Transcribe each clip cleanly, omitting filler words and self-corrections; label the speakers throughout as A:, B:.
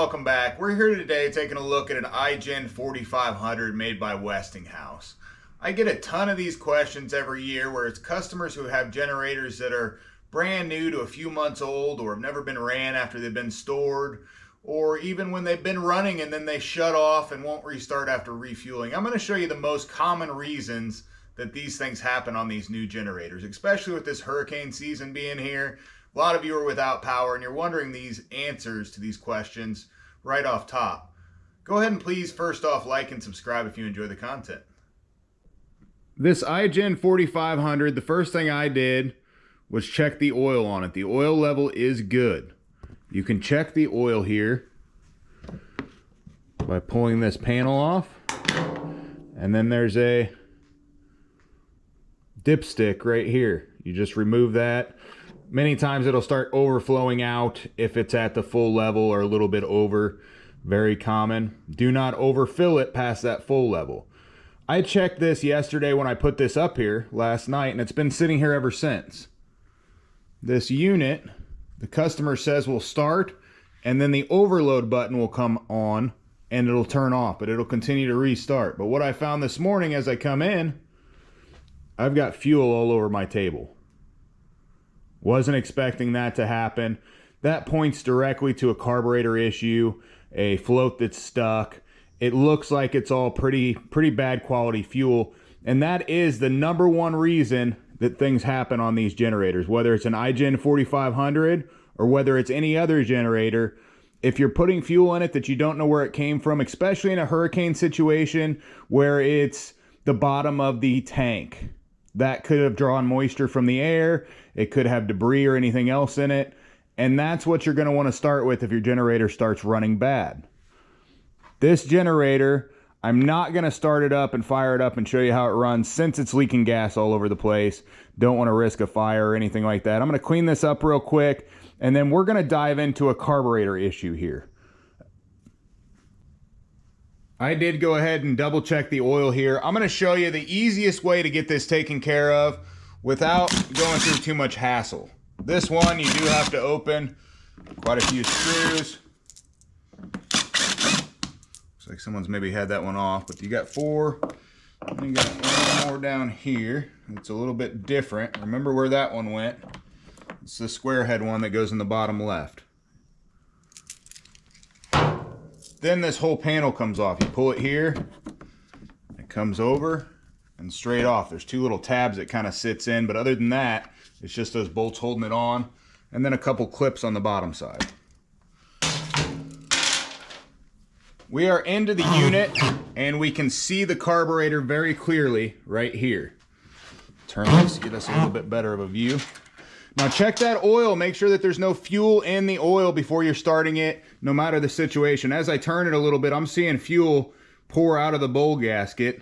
A: welcome back. We're here today taking a look at an Igen4500 made by Westinghouse. I get a ton of these questions every year where it's customers who have generators that are brand new to a few months old or have never been ran after they've been stored, or even when they've been running and then they shut off and won't restart after refueling. I'm going to show you the most common reasons that these things happen on these new generators, especially with this hurricane season being here. A lot of you are without power and you're wondering these answers to these questions right off top. Go ahead and please first off like and subscribe if you enjoy the content. This Igen4500, the first thing I did was check the oil on it. The oil level is good. You can check the oil here by pulling this panel off, and then there's a dipstick right here. You just remove that. Many times it'll start overflowing out if it's at the full level or a little bit over. Very common. Do not overfill it past that full level. I checked this yesterday when I put this up here last night, and it's been sitting here ever since. This unit, the customer says, will start, and then the overload button will come on and it'll turn off, but it'll continue to restart. But what I found this morning as I come in, I've got fuel all over my table. Wasn't expecting that to happen. That points directly to a carburetor issue, a float that's stuck. It looks like it's all pretty bad quality fuel, and that is the number one reason that things happen on these generators, whether it's an Igen4500 or whether it's any other generator. If you're putting fuel in it that you don't know where it came from, especially in a hurricane situation where it's the bottom of the tank, that could have drawn moisture from the air. It could have debris or anything else in it. And that's what you're going to want to start with if your generator starts running bad. This generator, I'm not going to start it up and fire it up and show you how it runs since it's leaking gas all over the place. Don't want to risk a fire or anything like that. I'm going to clean this up real quick, and then we're going to dive into a carburetor issue here. I did go ahead and double check the oil here. I'm going to show you the easiest way to get this taken care of without going through too much hassle. This one you do have to open quite a few screws. Looks like someone's maybe had that one off, but you got 4. And you got one more down here. It's a little bit different. Remember where that one went? It's the square head one that goes in the bottom left. Then this whole panel comes off. You pull it here, it comes over and straight off. There's 2 little tabs it kind of sits in, but other than that, it's just those bolts holding it on, and then a couple clips on the bottom side. We are into the unit, and we can see the carburetor very clearly right here. Turn this to get us a little bit better of a view. Now check that oil, make sure that there's no fuel in the oil before you're starting it, no matter the situation. As I turn it a little bit, I'm seeing fuel pour out of the bowl gasket.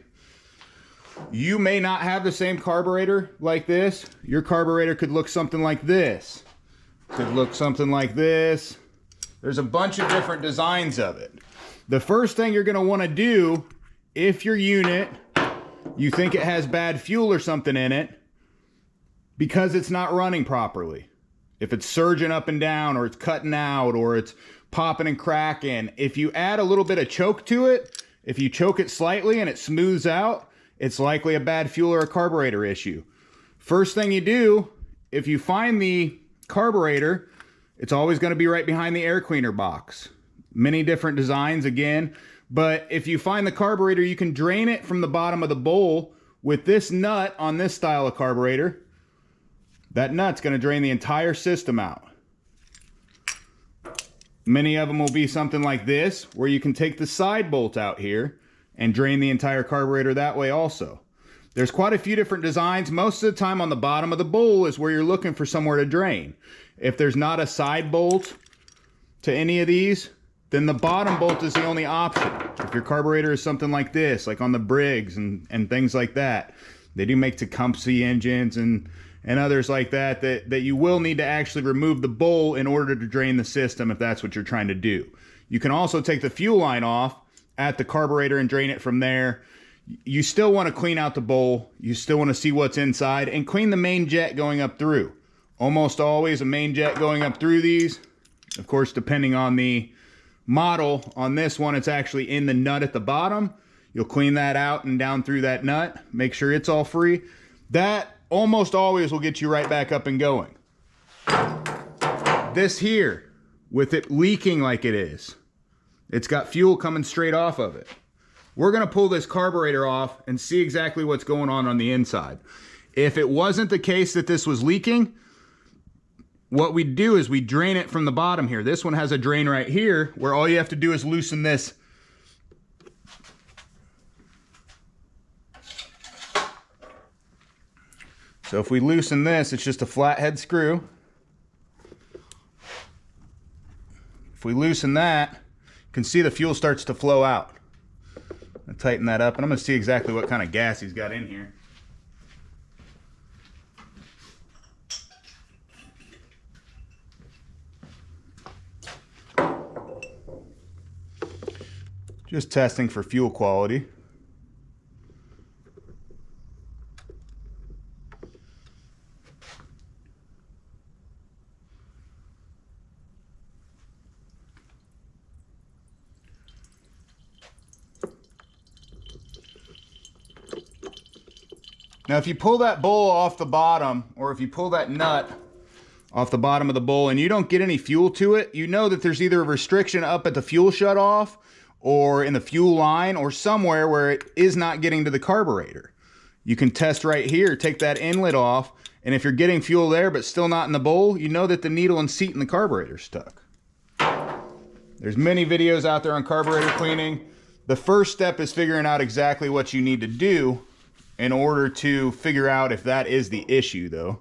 A: You may not have the same carburetor like this. Your carburetor could look something like this. Could look something like this. There's a bunch of different designs of it. The first thing you're gonna wanna do, if your unit, you think it has bad fuel or something in it, because it's not running properly. If it's surging up and down, or it's cutting out, or it's popping and cracking, if you add a little bit of choke to it, if you choke it slightly and it smooths out, it's likely a bad fuel or a carburetor issue. First thing you do, if you find the carburetor, it's always going to be right behind the air cleaner box. Many different designs again, but if you find the carburetor, you can drain it from the bottom of the bowl with this nut on this style of carburetor. That nut's going to drain the entire system out. Many of them will be something like this, where you can take the side bolt out here and drain the entire carburetor that way also. There's quite a few different designs. Most of the time on the bottom of the bowl is where you're looking for somewhere to drain. If there's not a side bolt to any of these, then the bottom bolt is the only option. If your carburetor is something like this, like on the Briggs and things like that, they do make Tecumseh engines and others like that, that you will need to actually remove the bowl in order to drain the system if that's what you're trying to do. You can also take the fuel line off at the carburetor and drain it from there. You still want to clean out the bowl. You still want to see what's inside and clean the main jet going up through. Almost always a main jet going up through these. Of course, depending on the model. On this one, it's actually in the nut at the bottom. You'll clean that out and down through that nut. Make sure it's all free. That almost always will get you right back up and going. This here, with it leaking like it is, it's got fuel coming straight off of it. We're gonna pull this carburetor off and see exactly what's going on the inside. If it wasn't the case that this was leaking, what we do is we drain it from the bottom here. This one has a drain right here where all you have to do is loosen this. So if we loosen this, it's just a flathead screw. If we loosen that, you can see the fuel starts to flow out. I'll tighten that up, and I'm going to see exactly what kind of gas he's got in here. Just testing for fuel quality. Now, if you pull that bowl off the bottom, or if you pull that nut off the bottom of the bowl and you don't get any fuel to it, you know that there's either a restriction up at the fuel shutoff or in the fuel line or somewhere where it is not getting to the carburetor. You can test right here, take that inlet off, and if you're getting fuel there but still not in the bowl, you know that the needle and seat in the carburetor is stuck. There's many videos out there on carburetor cleaning. The first step is figuring out exactly what you need to do in order to figure out if that is the issue, though.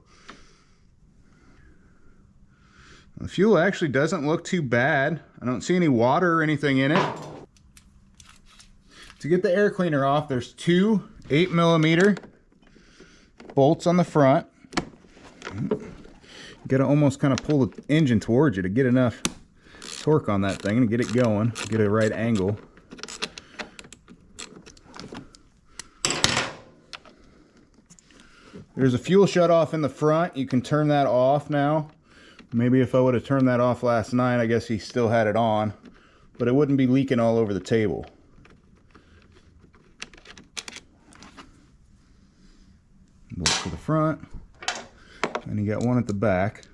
A: The fuel actually doesn't look too bad. I don't see any water or anything in it. To get the air cleaner off, there's two 8mm bolts on the front. You gotta almost kind of pull the engine towards you to get enough torque on that thing and get it going, get a right angle. There's a fuel shutoff in the front. You can turn that off now. Maybe if I would have turned that off last night, I guess he still had it on, but it wouldn't be leaking all over the table. Bolt to the front, and you got one at the back.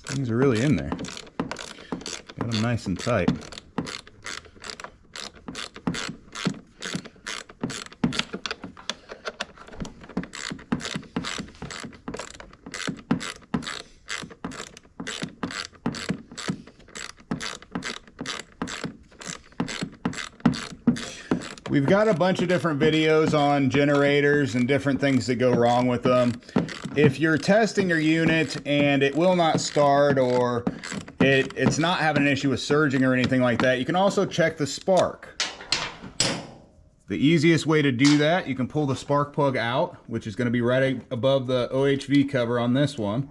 A: Things are really in there. Got them nice and tight. We've got a bunch of different videos on generators and different things that go wrong with them. If you're testing your unit and it will not start, or it's not having an issue with surging or anything like that, you can also check the spark. The easiest way to do that, you can pull the spark plug out, which is going to be right above the OHV cover on this one.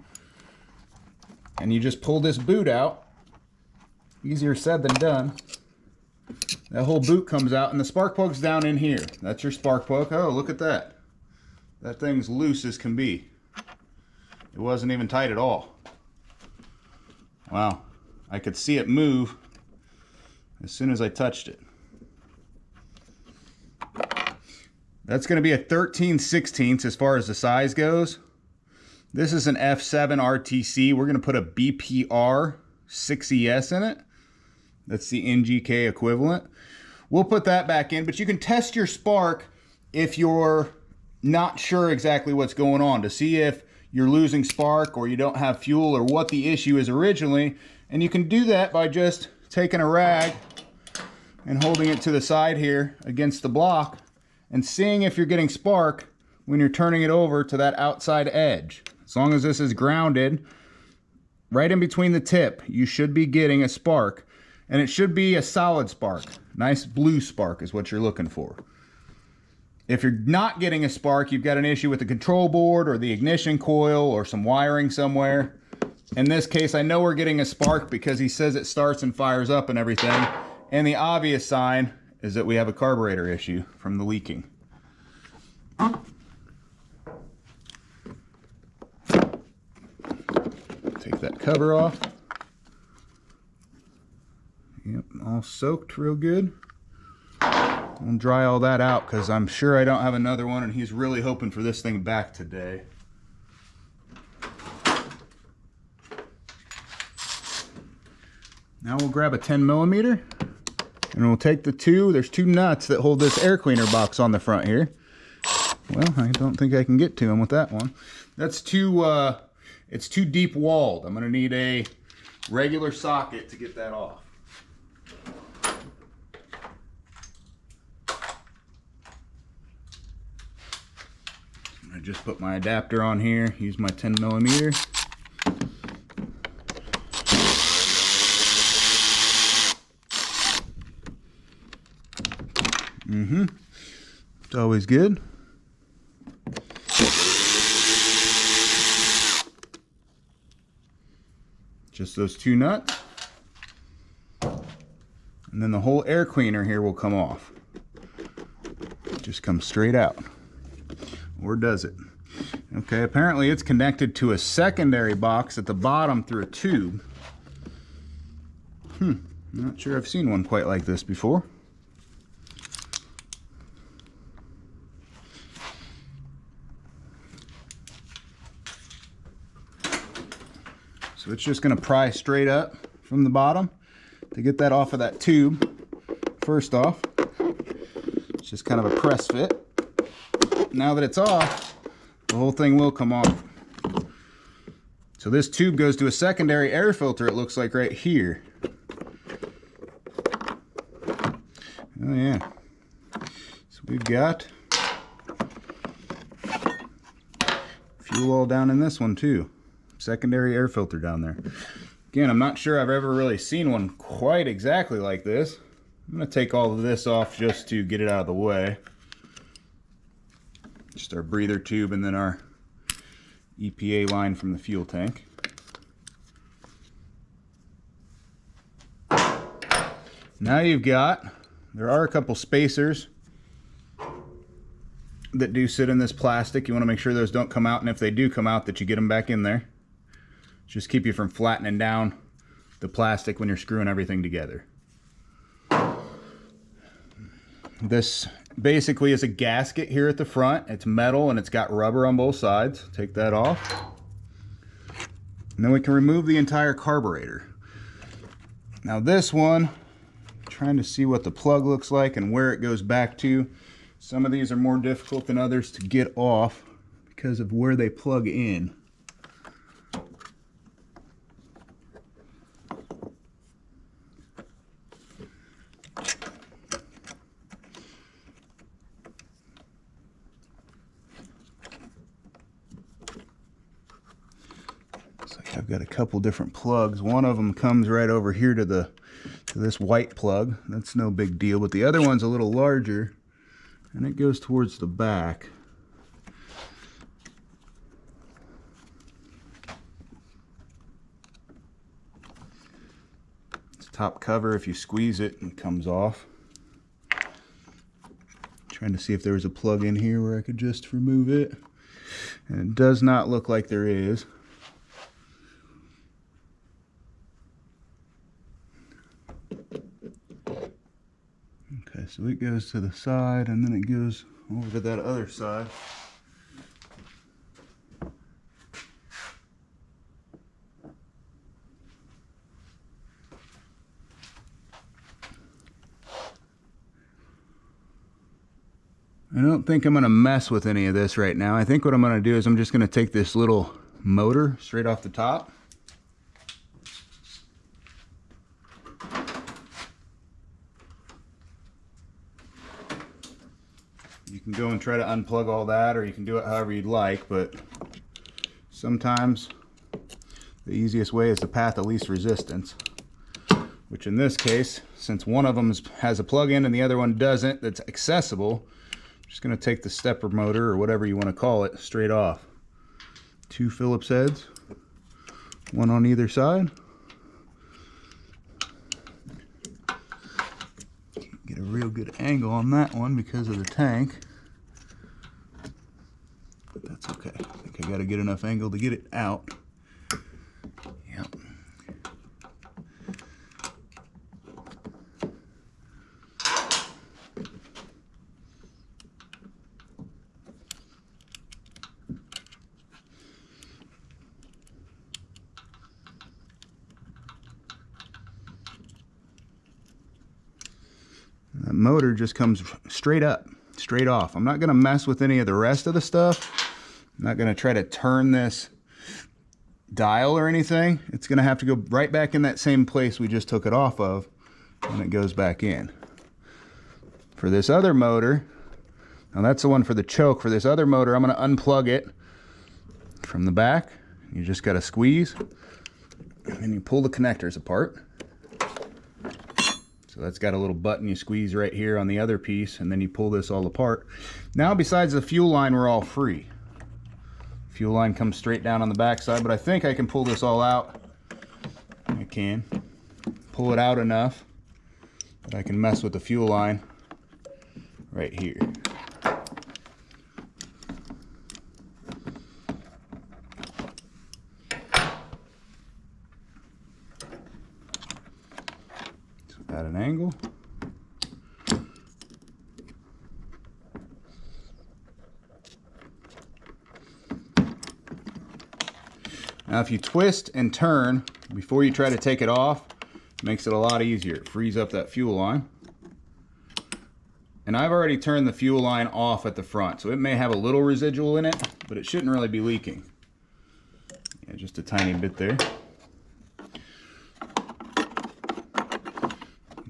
A: And you just pull this boot out. Easier said than done. That whole boot comes out and the spark plug's down in here. That's your spark plug. Oh, look at that. That thing's loose as can be. It wasn't even tight at all. Wow. I could see it move as soon as I touched it. That's going to be a 13/16 as far as the size goes. This is an F7 RTC. We're going to put a BPR 6ES in it. That's the NGK equivalent. We'll put that back in, but you can test your spark if you're not sure exactly what's going on, to see if you're losing spark or you don't have fuel or what the issue is originally. And you can do that by just taking a rag and holding it to the side here against the block and seeing if you're getting spark when you're turning it over to that outside edge. As long as this is grounded right in between the tip, you should be getting a spark. And it should be a solid spark. Nice blue spark is what you're looking for. If you're not getting a spark, you've got an issue with the control board or the ignition coil or some wiring somewhere. In this case, I know we're getting a spark because he says it starts and fires up and everything. And the obvious sign is that we have a carburetor issue from the leaking. Take that cover off. Yep, all soaked real good. I'll dry all that out because I'm sure I don't have another one, and he's really hoping for this thing back today. Now we'll grab a 10mm and we'll take the there's two nuts that hold this air cleaner box on the front here. Well, I don't think I can get to them with that one. That's it's too deep walled. I'm gonna need a regular socket to get that off. I just put my adapter on here, use my 10mm. It's always good. Just those two nuts. And then the whole air cleaner here will come off. Just comes straight out. Or does it? Okay, apparently it's connected to a secondary box at the bottom through a tube. Not sure I've seen one quite like this before. So it's just going to pry straight up from the bottom. To get that off of that tube, first off, it's just kind of a press fit. Now that it's off, the whole thing will come off. So this tube goes to a secondary air filter, it looks like right here. Oh yeah. So we've got fuel all down in this one too. Secondary air filter down there. Again, I'm not sure I've ever really seen one quite exactly like this. I'm going to take all of this off just to get it out of the way. Just our breather tube and then our EPA line from the fuel tank. Now there are a couple spacers that do sit in this plastic. You want to make sure those don't come out, and if they do come out, that you get them back in there. Just keep you from flattening down the plastic when you're screwing everything together. This basically is a gasket here at the front. It's metal and it's got rubber on both sides. Take that off. And then we can remove the entire carburetor. Now this one, trying to see what the plug looks like and where it goes back to. Some of these are more difficult than others to get off because of where they plug in. I've got a couple different plugs. One of them comes right over here to this white plug. That's no big deal, but the other one's a little larger and it goes towards the back. It's top cover. If you squeeze it, it comes off. Trying to see if there was a plug in here where I could just remove it. And it does not look like there is. Okay, so it goes to the side and then it goes over to that other side. I don't think I'm going to mess with any of this right now. I think what I'm going to do is I'm just going to take this little motor straight off the top. You can go and try to unplug all that, or you can do it however you'd like, but sometimes the easiest way is the path of least resistance, which in this case, since one of them has a plug-in and the other one doesn't, that's accessible, I'm just going to take the stepper motor, or whatever you want to call it, straight off. 2 Phillips heads, one on either side. Can't get a real good angle on that one because of the tank. But that's okay. I think I got to get enough angle to get it out. That motor just comes straight up, straight off. I'm not gonna mess with any of the rest of the stuff. I'm not gonna try to turn this dial or anything. It's gonna have to go right back in that same place we just took it off of when it goes back in. For this other motor, now that's the one for the choke. For this other motor, I'm gonna unplug it from the back. You just gotta squeeze, and then you pull the connectors apart. So that's got a little button you squeeze right here on the other piece, and then you pull this all apart. Now besides the fuel line, we're all free. Fuel line comes straight down on the back side, but I think I can pull this all out. I can pull it out enough that I can mess with the fuel line right here. So at an angle. Now if you twist and turn before you try to take it off, it makes it a lot easier. It frees up that fuel line. And I've already turned the fuel line off at the front, so it may have a little residual in it, but it shouldn't really be leaking. Yeah, just a tiny bit there.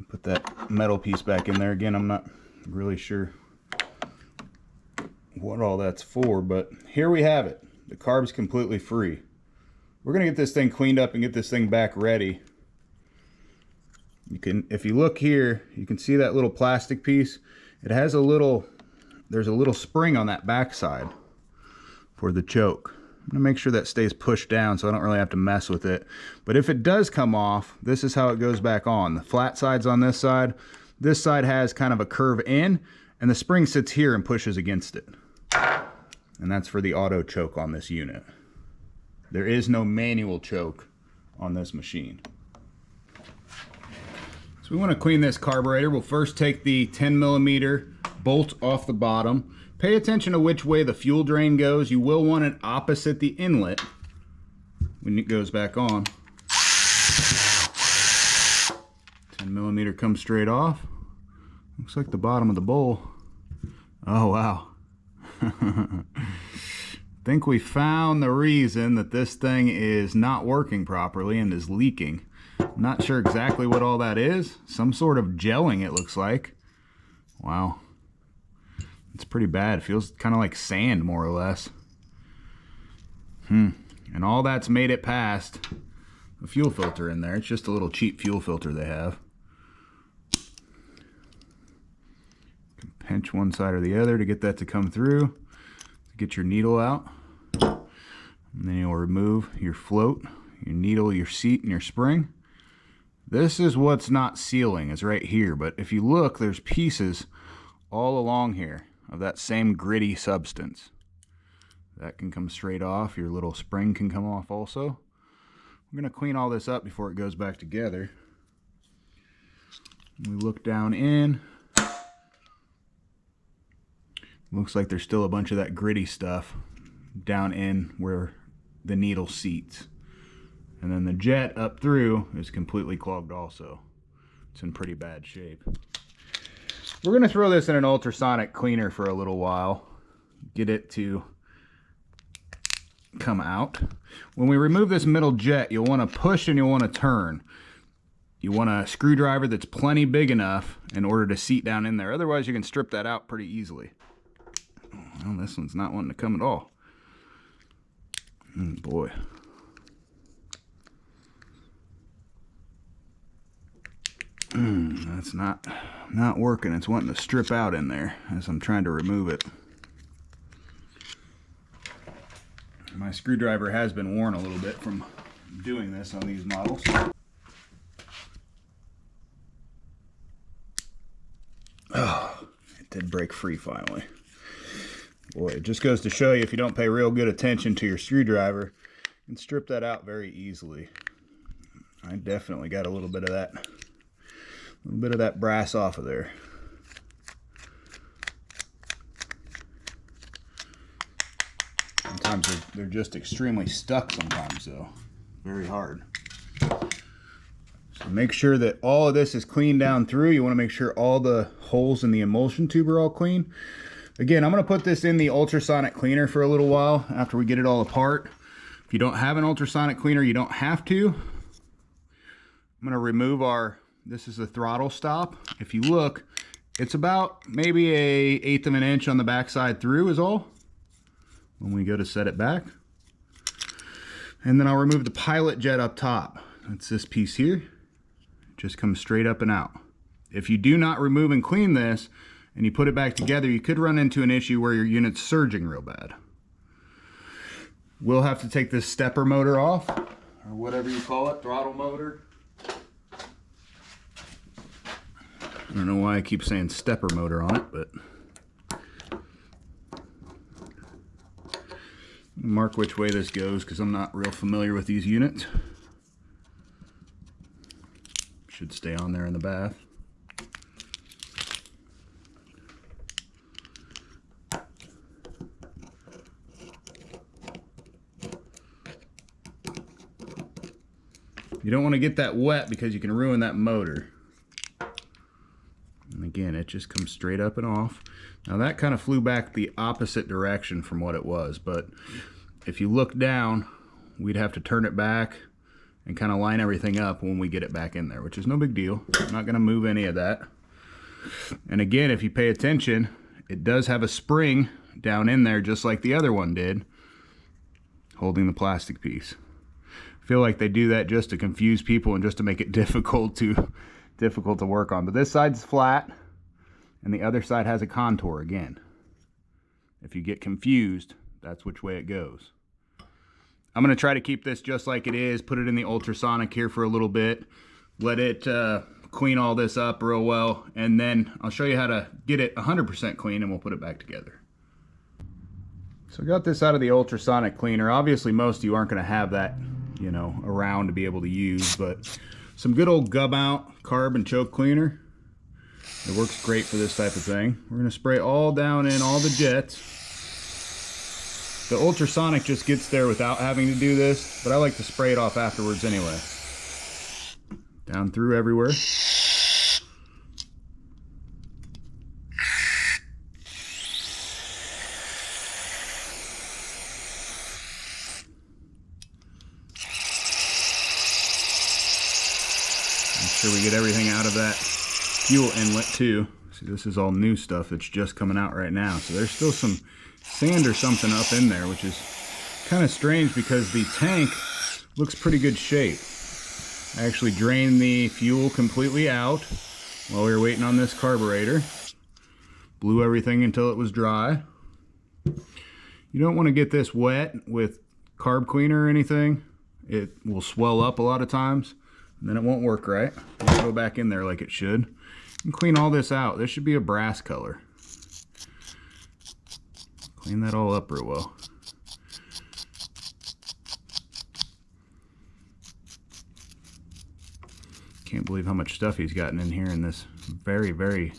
A: Put that metal piece back in there again. I'm not really sure what all that's for, but here we have it. The carb's completely free. We're gonna get this thing cleaned up and get this thing back ready. You can, if you look here, you can see that little plastic piece. It has a little, there's a little spring on that back side for the choke. I'm gonna make sure that stays pushed down so I don't really have to mess with it. But if it does come off, this is how it goes back on. The flat side's on this side. This side has kind of a curve in, and the spring sits here and pushes against it. And that's for the auto choke on this unit. There is no manual choke on this machine. So we want to clean this carburetor. We'll first take the 10mm bolt off the bottom. Pay attention to which way the fuel drain goes. You will want it opposite the inlet when it goes back on. 10mm comes straight off. Looks like the bottom of the bowl. Oh wow. Think we found the reason that this thing is not working properly and is leaking. I'm not sure exactly what all that is. Some sort of gelling, it looks like. Wow. It's pretty bad. It feels kind of like sand, more or less. And all that's made it past the fuel filter in there. It's just a little cheap fuel filter they have. You can pinch one side or the other to get that to come through. Get your needle out, and then you'll remove your float, your needle, your seat, and your spring. This is what's not sealing, is right here, but if you look, there's pieces all along here of that same gritty substance. That can come straight off. Your little spring can come off also. We're going to clean all this up before it goes back together. We look down in. Looks like there's still a bunch of that gritty stuff down in where the needle seats. And then the jet up through is completely clogged also. It's in pretty bad shape. We're going to throw this in an ultrasonic cleaner for a little while. Get it to come out. When we remove this middle jet, you'll want to push and you'll want to turn. You want a screwdriver that's plenty big enough in order to seat down in there. Otherwise, you can strip that out pretty easily. Well, this one's not wanting to come at all. Oh boy. That's not working. It's wanting to strip out in there as I'm trying to remove it. My screwdriver has been worn a little bit from doing this on these models. Oh, it did break free finally. Boy, it just goes to show you, if you don't pay real good attention to your screwdriver, you can strip that out very easily. I definitely got a little bit of that brass off of there. Sometimes they're just extremely stuck sometimes though. Very hard. So make sure that all of this is clean down through. You want to make sure all the holes in the emulsion tube are all clean. Again, I'm going to put this in the ultrasonic cleaner for a little while after we get it all apart. If you don't have an ultrasonic cleaner, you don't have to. I'm going to remove this is the throttle stop. If you look, it's about maybe 1/8 of an inch on the backside through is all when we go to set it back. And then I'll remove the pilot jet up top. That's this piece here. It just comes straight up and out. If you do not remove and clean this and you put it back together, you could run into an issue where your unit's surging real bad. We'll have to take this stepper motor off, or whatever you call it, throttle motor. I don't know why I keep saying stepper motor on it, but mark which way this goes because I'm not real familiar with these units. Should stay on there in the bath. You don't want to get that wet because you can ruin that motor. And again, it just comes straight up and off. Now that kind of flew back the opposite direction from what it was, but if you look down, we'd have to turn it back and kind of line everything up when we get it back in there, which is no big deal. I'm not going to move any of that. And again, if you pay attention, it does have a spring down in there just like the other one did, holding the plastic piece. I feel like they do that just to confuse people and just to make it difficult to work on. But this side's flat and the other side has a contour again. If you get confused, that's which way it goes. I'm going to try to keep this just like it is, put it in the ultrasonic here for a little bit, let it clean all this up real well, and then I'll show you how to get it 100% clean and we'll put it back together. So I got this out of the ultrasonic cleaner. Obviously most of you aren't going to have that, you know, around to be able to use, but some good old gum out carb and choke cleaner. It works great for this type of thing. We're going to spray all down in all the jets. The ultrasonic just gets there without having to do this, but I like to spray it off afterwards anyway. Down through everywhere. Make sure we get everything out of that fuel inlet too. See, this is all new stuff that's just coming out right now, so there's still some sand or something up in there, which is kind of strange because the tank looks pretty good shape. I actually drained the fuel completely out while we were waiting on this carburetor. Blew everything until it was dry. You don't want to get this wet with carb cleaner or anything. It will swell up a lot of times and then it won't work right. It'll go back in there like it should. And clean all this out. This should be a brass color. Clean that all up real well. Can't believe how much stuff he's gotten in here in this very, very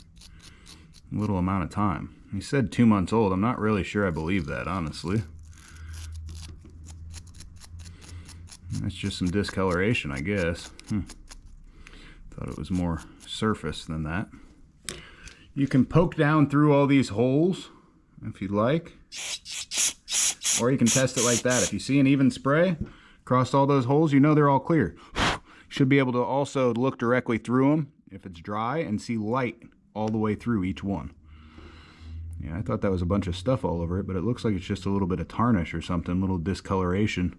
A: little amount of time. He said 2 months old. I'm not really sure I believe that, honestly. That's just some discoloration, I guess. Thought it was more surface than that. You can poke down through all these holes if you'd like, or you can test it like that. If you see an even spray across all those holes, you know they're all clear. Should be able to also look directly through them if it's dry and see light all the way through each one. Yeah, I thought that was a bunch of stuff all over it, but it looks like it's just a little bit of tarnish or something, a little discoloration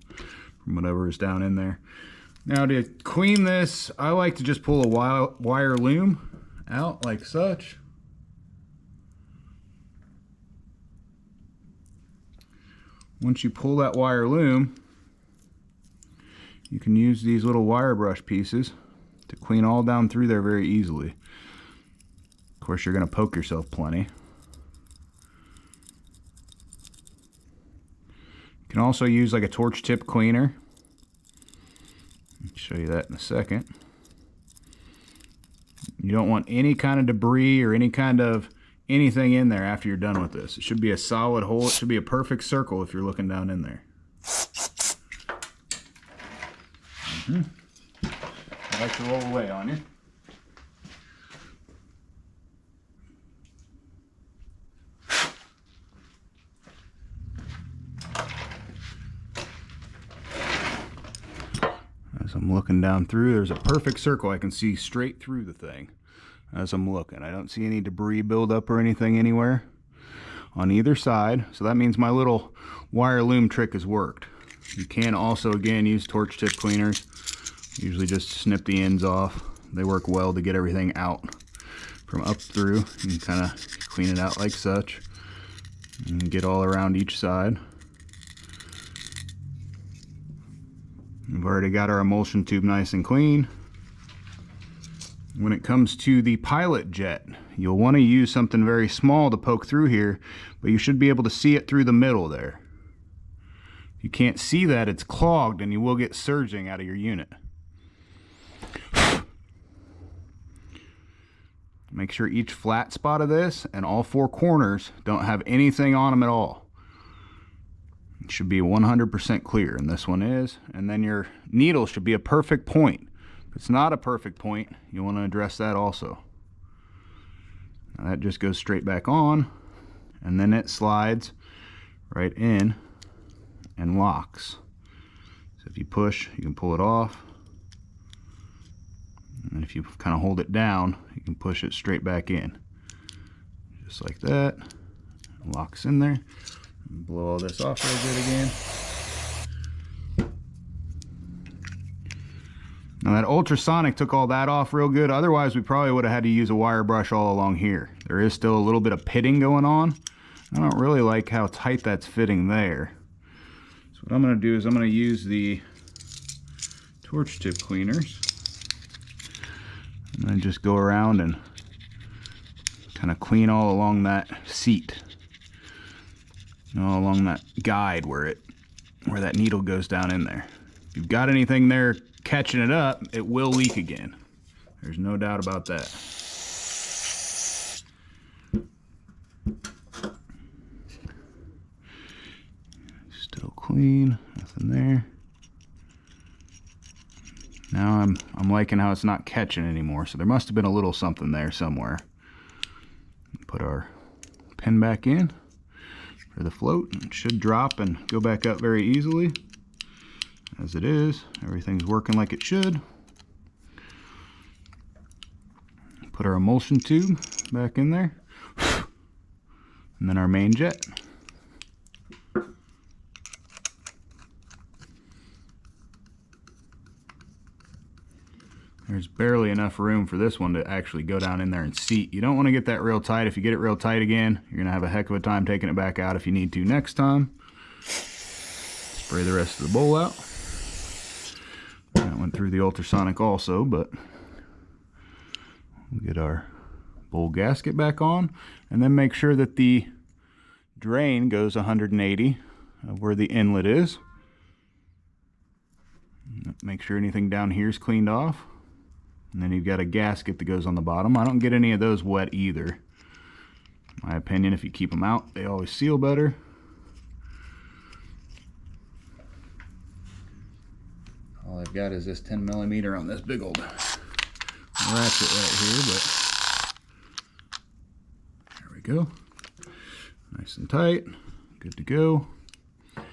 A: from whatever is down in there. Now to clean this, I like to just pull a wire loom out like such. Once you pull that wire loom, you can use these little wire brush pieces to clean all down through there very easily. Of course, you're going to poke yourself plenty. You can also use like a torch tip cleaner. I'll show you that in a second. You don't want any kind of debris or any kind of anything in there after you're done with this. It should be a solid hole. It should be a perfect circle if you're looking down in there. I like to roll away on you. As I'm looking down through, there's a perfect circle. I can see straight through the thing as I'm looking. I don't see any debris buildup or anything anywhere on either side. So that means my little wire loom trick has worked. You can also, again, use torch tip cleaners. Usually just snip the ends off. They work well to get everything out from up through. You can kind of clean it out like such and get all around each side. We've already got our emulsion tube nice and clean. When it comes to the pilot jet, you'll want to use something very small to poke through here, but you should be able to see it through the middle there. If you can't see that, it's clogged and you will get surging out of your unit. Make sure each flat spot of this and all four corners don't have anything on them at all. It should be 100% clear, and this one is. And then your needle should be a perfect point. If it's not a perfect point, you want to address that also. Now that just goes straight back on, and then it slides right in and locks. So if you push, you can pull it off. And if you kind of hold it down, you can push it straight back in. Just like that. It locks in there. Blow all this off real good again. Now that ultrasonic took all that off real good. Otherwise we probably would have had to use a wire brush all along here. There is still a little bit of pitting going on. I don't really like how tight that's fitting there. So what I'm going to do is I'm going to use the torch tip cleaners. I'm going to just go around and kind of clean all along that seat. All along that guide where that needle goes down in there. If you've got anything there catching it up, it will leak again. There's no doubt about that. Still clean, nothing there. Now I'm liking how it's not catching anymore, so there must have been a little something there somewhere. Put our pin back in for the float. It should drop and go back up very easily. As it is, everything's working like it should. Put our emulsion tube back in there. And then our main jet. There's barely enough room for this one to actually go down in there and seat. You don't want to get that real tight. If you get it real tight again, you're going to have a heck of a time taking it back out if you need to next time. Spray the rest of the bowl out. That went through the ultrasonic also, but we'll get our bowl gasket back on, and then make sure that the drain goes 180 where the inlet is. Make sure anything down here is cleaned off. And then you've got a gasket that goes on the bottom. I don't get any of those wet either. In my opinion, if you keep them out, they always seal better. All I've got is this 10mm on this big old ratchet right here, but there we go. Nice and tight, good to go. And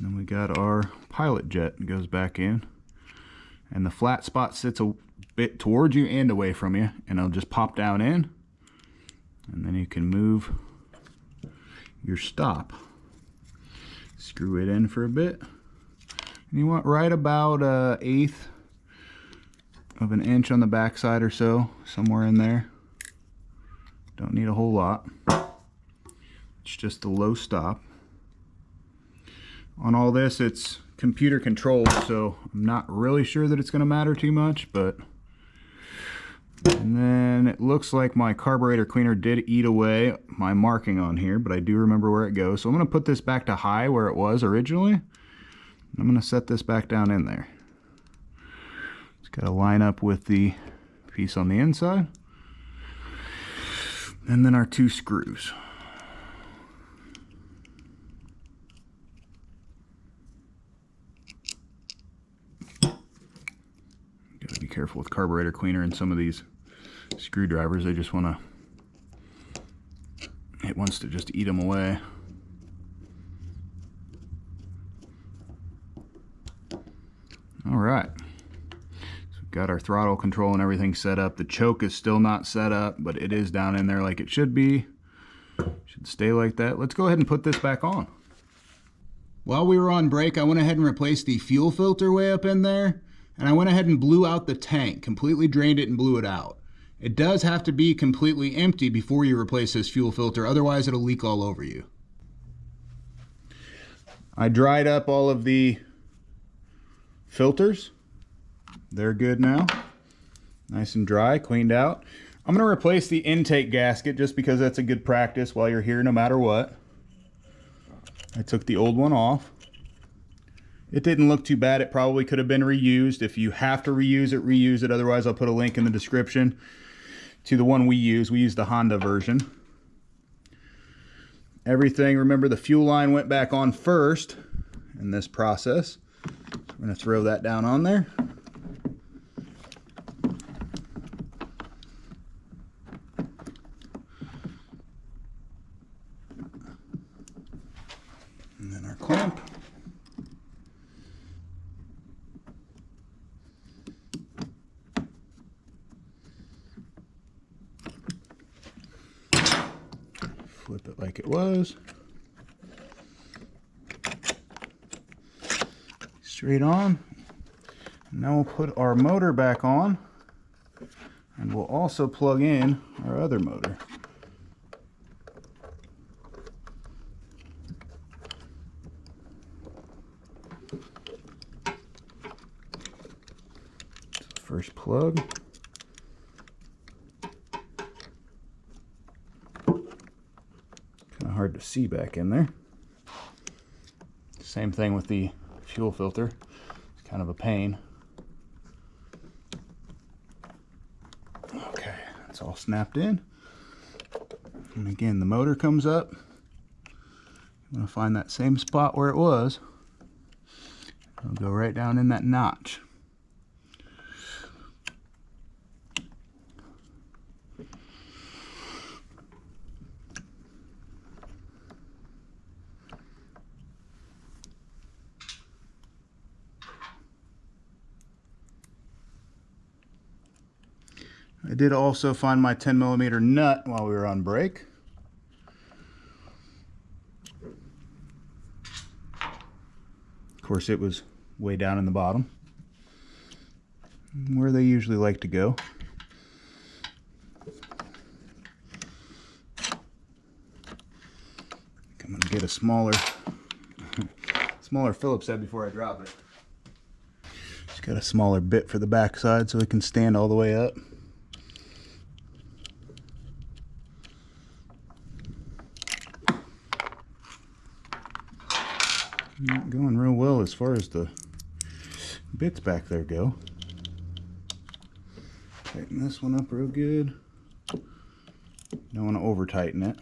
A: then we got our pilot jet that goes back in. And the flat spot sits a bit towards you and away from you, and it'll just pop down in, and then you can move your stop. Screw it in for a bit, and you want right about 1/8 of an inch on the back side or so, somewhere in there. Don't need a whole lot. It's just a low stop. On all this, it's computer controlled, so I'm not really sure that it's going to matter too much, but and then it looks like my carburetor cleaner did eat away my marking on here, but I do remember where it goes. So I'm going to put this back to high where it was originally. I'm going to set this back down in there. It's got to line up with the piece on the inside. And then our 2 screws. careful with carburetor cleaner and some of these screwdrivers. They just want to, it wants to just eat them away. All right, so we've got our throttle control and everything set up. The choke is still not set up, but it is down in there like it should be. Should stay like that. Let's go ahead and put this back on. While we were on break, I went ahead and replaced the fuel filter way up in there, and I went ahead and blew out the tank, completely drained it and blew it out. It does have to be completely empty before you replace this fuel filter, otherwise it'll leak all over you. I dried up all of the filters. They're good now. Nice and dry, cleaned out. I'm going to replace the intake gasket just because that's a good practice while you're here no matter what. I took the old one off. It didn't look too bad. It probably could have been reused. If you have to reuse it. Otherwise, I'll put a link in the description to the one we use. We use the Honda version. Everything, remember the fuel line went back on first in this process. We're going to throw that down on there. And then our clamp. Flip it like it was. Straight on. Now we'll put our motor back on, and we'll also plug in our other motor. First plug. Kind of hard to see back in there. Same thing with the fuel filter. It's kind of a pain. Okay, it's all snapped in. And again, the motor comes up. I'm going to find that same spot where it was. It'll go right down in that notch. I did also find my 10mm nut while we were on break. Of course, it was way down in the bottom, where they usually like to go. I'm going to get a smaller Phillips head before I drop it. Just got a smaller bit for the back side so it can stand all the way up. Not going real well as far as the bits back there go. Tighten this one up real good. Don't want to over tighten it.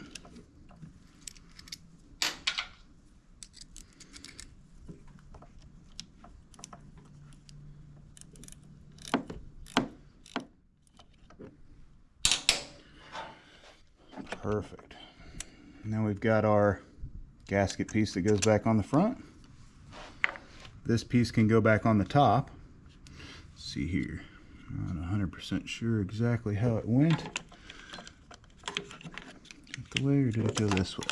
A: Perfect. Now we've got our gasket piece that goes back on the front. This piece can go back on the top. Let's see here. I'm not 100% sure exactly how it went. The way, or did it go this way?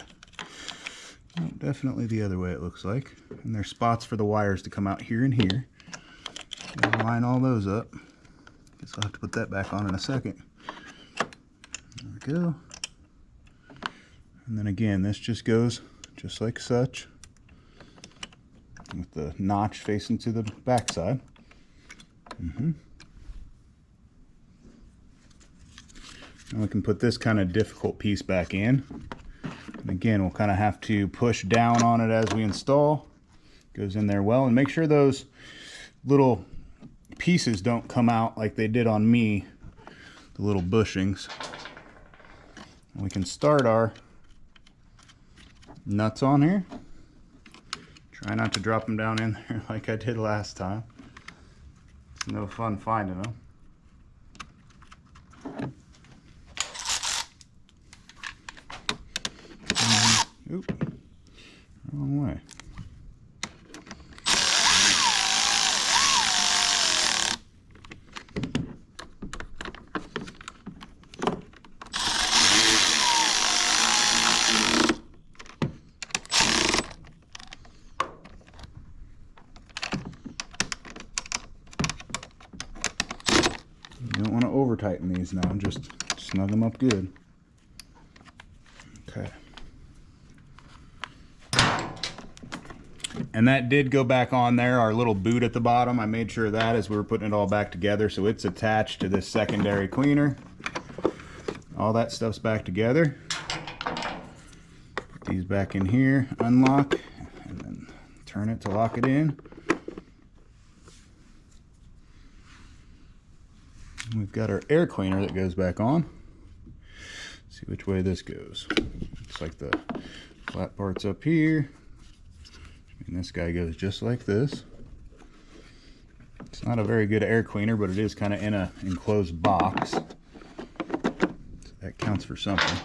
A: Oh, definitely the other way it looks like. And there's spots for the wires to come out here and here. I'll line all those up. Guess I'll have to put that back on in a second. There we go. And then again, this just goes just like such, with the notch facing to the back side. And we can put this kind of difficult piece back in. And again, we'll kind of have to push down on it as we install. Goes in there well, and make sure those little pieces don't come out like they did on me, the little bushings. And we can start our nuts on here. Try not to drop them down in there like I did last time. It's no fun finding them. Oop, wrong way. You don't want to over tighten these now, just snug them up good. Okay. And that did go back on there, our little boot at the bottom. I made sure of that as we were putting it all back together, so it's attached to this secondary cleaner. All that stuff's back together. Put these back in here, unlock, and then turn it to lock it in. We've got our air cleaner that goes back on. Let's see which way this goes. Looks like the flat part's up here. And this guy goes just like this. It's not a very good air cleaner, but it is kind of in an enclosed box. So that counts for something.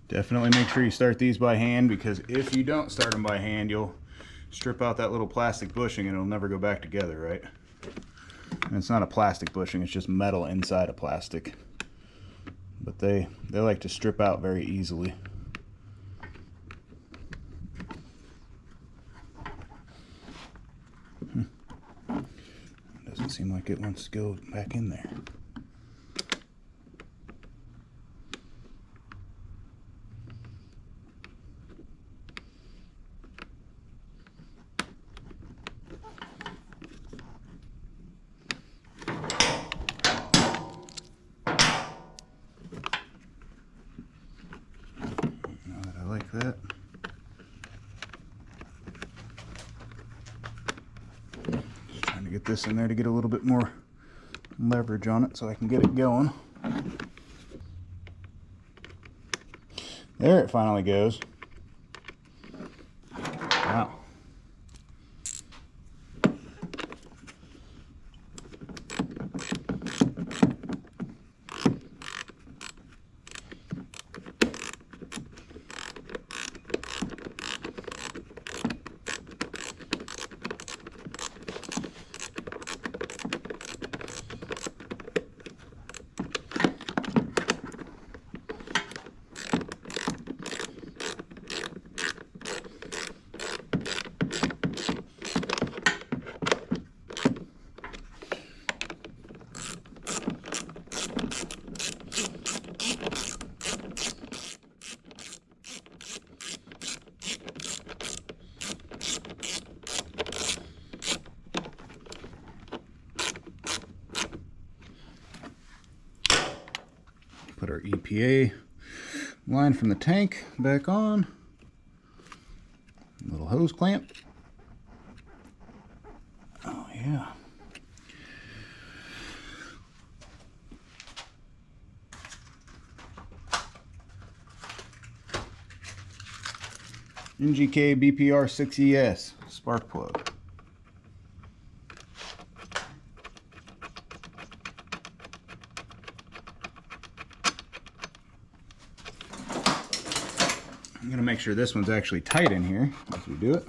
A: Definitely make sure you start these by hand, because if you don't start them by hand, you'll strip out that little plastic bushing and it'll never go back together, right? And it's not a plastic bushing, it's just metal inside a plastic. But they like to strip out very easily. Doesn't seem like it wants to go back in there. That. Just trying to get this in there to get a little bit more leverage on it so I can get it going. There it finally goes. Wow. Put our EPA line from the tank back on. Little hose clamp. Oh yeah. NGK BPR6ES spark plug. I'm going to make sure this one's actually tight in here as we do it.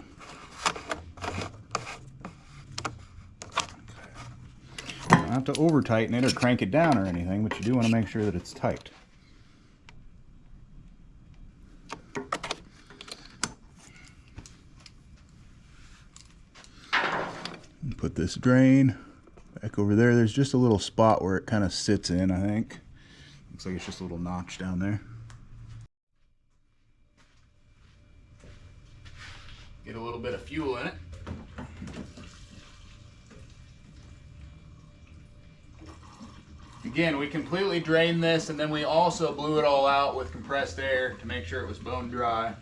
A: You don't have to over tighten it or crank it down or anything, but you do want to make sure that it's tight. Put this drain back over there. There's just a little spot where it kind of sits in, I think. Looks like it's just a little notch down there. Get a little bit of fuel in it. Again, we completely drained this, and then we also blew it all out with compressed air to make sure it was bone dry.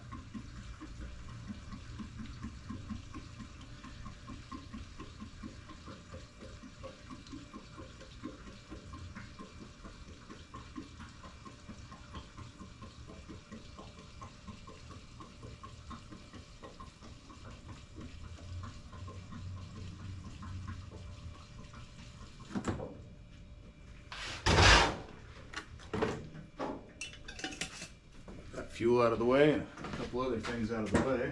A: fuel out of the way and a couple other things out of the way.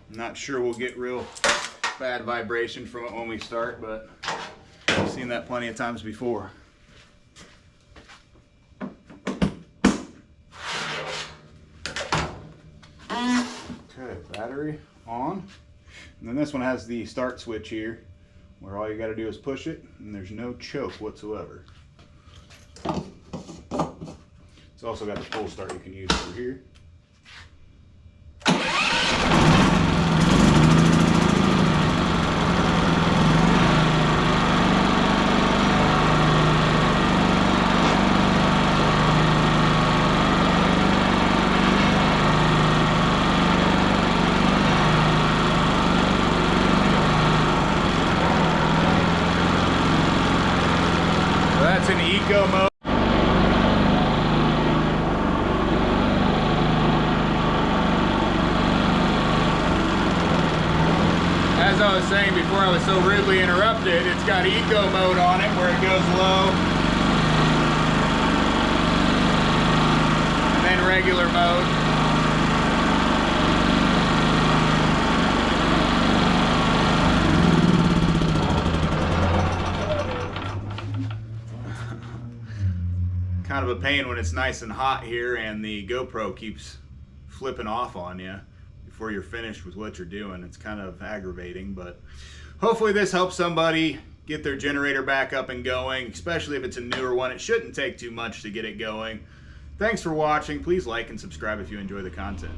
A: I'm not sure we'll get real bad vibration from it when we start, but I've seen that plenty of times before. Okay, battery on. And then this one has the start switch here, where all you got to do is push it, and there's no choke whatsoever. It's also got the full start you can use over here. That's an eco mode. As I was saying before I was so rudely interrupted, it's got eco mode on it where it goes low. And then regular mode. Kind of a pain when it's nice and hot here and the GoPro keeps flipping off on you before you're finished with what you're doing. It's kind of aggravating, but hopefully this helps somebody get their generator back up and going, especially if it's a newer one. It shouldn't take too much to get it going. Thanks for watching. Please like and subscribe if you enjoy the content.